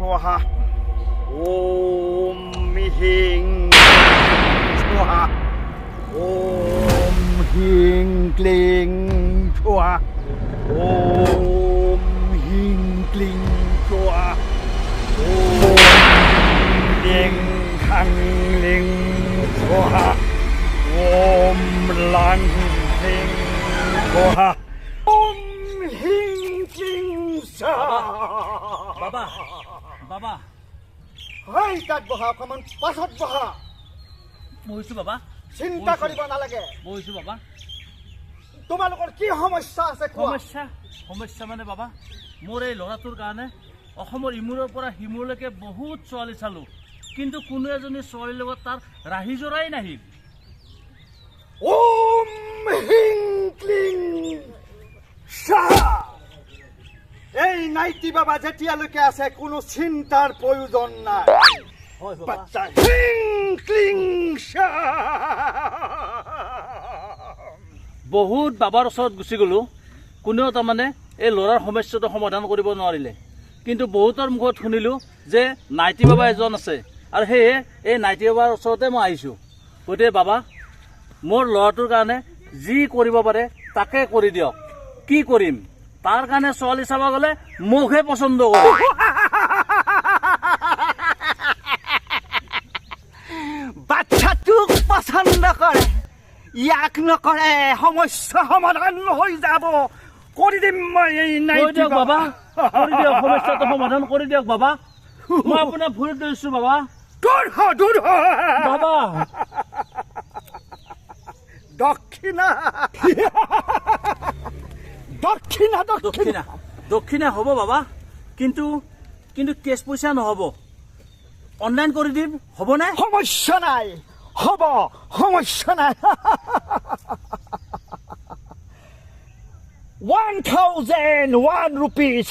स्वाहा ओम ह्रीं स्वाहा ओम ह्रीं क्लीं स्वाहा ओम ह्रीं क्लीं स्वाहा ओम ह्रीं खं लिं स्वाहा ओम लां ह्रीं स्वाहा ओम ह्रीं क्लीं स्वाहा বাবা বাবা হয় তাত বহা অকমান পাছত বহা বহিছো বাবা চিন্তা কৰিব নালাগে বহিছো বাবা তোমালোকৰ কি সমস্যা আছে কোৱা সমস্যা মানে বাবা মোৰ এই ল'ৰাটোৰ কাৰণে অসমৰ ইমূৰৰ পৰা সিমূৰলৈকে বহুত ছোৱালী চালো কিন্তু কোনো এজনী ছোৱালীৰ লগত তাৰ ৰাহি জৰাই নাহিল ওম হ্ৰীং ক্লীং স্বাহা এই নাইটি বাবা যেতিয়ালৈকে আছে কোনো চিন্তাৰ প্ৰয়োজন নাই হয় বাবা বাচ্চা হ্ৰীং ক্লীং স্বাহা বহুত বাবাৰ ওচৰত গুচি গ'লো কোনেও তাৰমানে এই ল'ৰাৰ সমস্যাটো সমাধান কৰিব নোৱাৰিলে কিন্তু বহুতৰ মুখত শুনিলোঁ যে নাইটি বাবা এজন আছে আৰু সেয়ে এই নাইটি বাবাৰ ওচৰতে মই আহিছোঁ গতিকে বাবা মোৰ ল'ৰাটোৰ কাৰণে যি কৰিব পাৰে তাকে কৰি দিয়ক কি কৰিম তাৰ কাৰণে ছোৱালী চাব গ'লে মোকহে পচন্দ কৰে বাচ্চাটোক পচন্দ কৰে ইয়াক নকৰে সমস্যা সমাধান হৈ যাব কৰি দিম মই এই কৰি নাইটি দিয়ক বাবা বাবা কৰি দিয়ক সমস্যাটো সমাধান কৰি দিয়ক বাবা মই আপোনাৰ ভৰিত ধৰিছোঁ বাবা দূৰ হ বাবা দক্ষিণা দক্ষিণা দক্ষিণা দক্ষিণা হ'ব বাবা কিন্তু কেছ পইচা নহ'ব অনলাইন কৰি দিম হ'বনে সমস্যা নাই হ'ব সমস্যা নাই 1001 rupees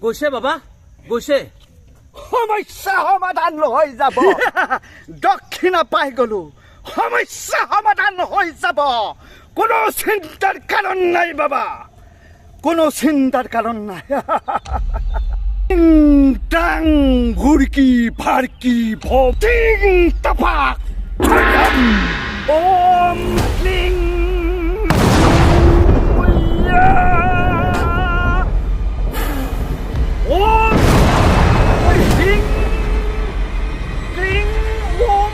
গৈছে বাবা গৈছে সমস্যা সমাধান হৈ যাব দক্ষিণা পাই গলো সমস্যা সমাধান হৈ যাব কোনো চিন্তাৰ কাৰণ নাই বাবা কোনো চিন্তাৰ কাৰণ নাই টাং ঘুরকি ফারকি ভটিং তপাক ওম ক্লিং ওম ক্লিং ক্লিং ওম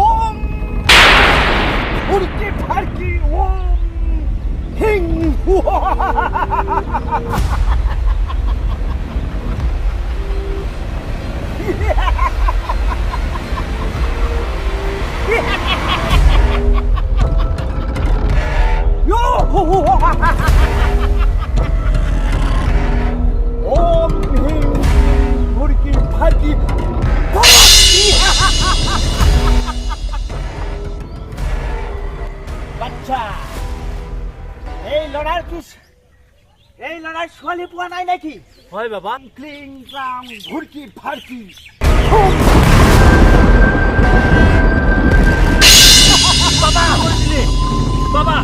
ওম ঘুরকি ফারকি ওম হিং ওম হিং ঘুরকি ফারকি বাচ্চা এই লড়ার ছোৱালী পোৱা নাই নাকি হয় বাবা ক্লিং ক্লাং ঘুৰকি ফাৰকি বাবা কৈছিলি বাবা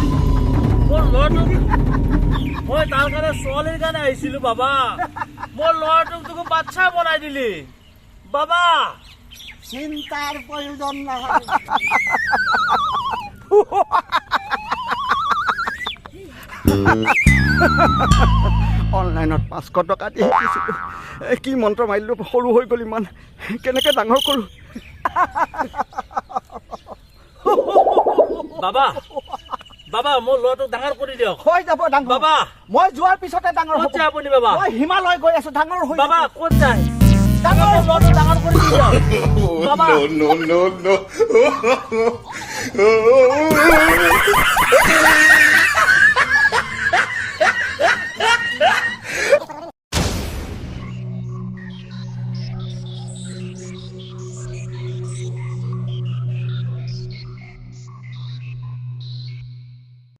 মোৰ ল'ৰাটোক মই তাৰ কাৰণে ছোৱালীৰ কাৰণে আহিছিলোঁ বাবা মোৰ ল'ৰাটোক তোক বাচ্চা বনাই দিলি বাবা চিন্তাৰ প্ৰয়োজন নহয় অনলাইনত 500 টকা দি শিকিছিলোঁ কি মন্ত্ৰ মাৰিলোঁ সৰু হৈ গ'ল ইমান কেনেকৈ ডাঙৰ কৰোঁ বাবা বাবা মোৰ ল'ৰাটোক ডাঙৰ কৰি দিয়ক হৈ যাব ডাঙৰ বাবা মই যোৱাৰ পিছতে ডাঙৰ ক'ত হ'ব যায় আপুনি বাবা মই হিমালয় গৈ আছোঁ ডাঙৰ হৈ বাবা ক'ত যায় ডাঙৰ মোৰ ল'ৰাটোক ডাঙৰ কৰি দিয়ক বাবা no.